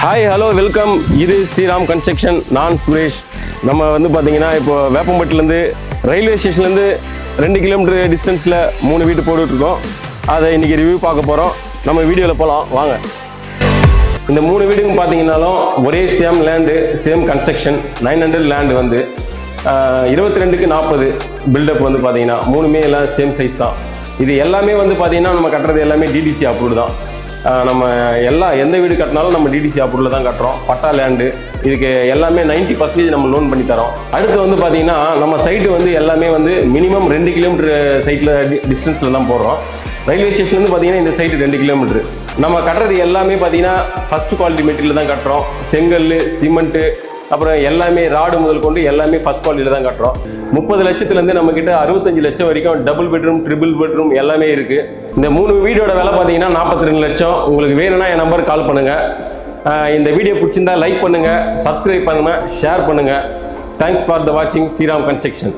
Hi hello welcome. இது Sriram construction. நான் சுரேஷ். நம்ம வந்து பார்த்தீங்கன்னா இப்போ வேப்பம்பட்டிலேருந்து ரயில்வே ஸ்டேஷன்லேருந்து 2 கிலோமீட்டர் டிஸ்டன்ஸில் 3 வீடு போட்டுட்ருக்கோம். அதை இன்றைக்கி ரிவ்யூ பார்க்க போகிறோம். நம்ம வீடியோவில் போகலாம் வாங்க. இந்த 3 வீடுங்க பார்த்தீங்கன்னாலும் ஒரே same land, same construction. 900 land வந்து 22க்கு 40 பில்டப் வந்து பார்த்தீங்கன்னா 3மே எல்லாம் சேம் சைஸ் தான். இது எல்லாமே வந்து பார்த்தீங்கன்னா நம்ம கட்டுறது எல்லாமே டிடிசி அப்ரூவ்டு தான். நம்ம எந்த வீடு கட்டினாலும் நம்ம டிடிசி அப்ரூவ்ல தான் கட்டுறோம். பட்டா லேண்டு இதுக்கு எல்லாமே 90% நம்ம லோன் பண்ணி தரோம். அடுத்து வந்து பார்த்தீங்கன்னா நம்ம சைட்டு வந்து எல்லாமே வந்து மினிமம் 2 கிலோமீட்டர் சைட்டில் டிஸ்டன்ஸில் தான் போடுறோம். ரயில்வே ஸ்டேஷன்லேருந்து பார்த்தீங்கன்னா இந்த சைட்டு 2 கிலோமீட்டர். நம்ம கட்டுறது எல்லாமே பார்த்தீங்கன்னா ஃபஸ்ட் குவாலிட்டி மெட்டீரியல் தான் கட்டுறோம். செங்கல், சிமெண்ட்டு, அப்புறம் எல்லாமே ராடு முதல் கொண்டு எல்லாமே ஃபஸ்ட் குவாலிட்டியில் தான் கட்டுறோம். 30 லட்சத்துலேருந்து நம்மக்கிட்ட 65 லட்சம் வரைக்கும் டபுள் பெட்ரூம், ட்ரிபிள் பெட்ரூம் எல்லாமே இருக்குது. இந்த 3 வீடோட விலை பார்த்தீங்கன்னா 42 லட்சம். உங்களுக்கு வேணும்னா என் நம்பருக்கு கால் பண்ணுங்கள். இந்த வீடியோ பிடிச்சிருந்தா லைக் பண்ணுங்கள், சப்ஸ்கிரைப் பண்ணுங்கள், ஷேர் பண்ணுங்கள். தேங்க்ஸ் ஃபார் த வாட்சிங் ஸ்ரீராம் கன்ஸ்ட்ரக்ஷன்.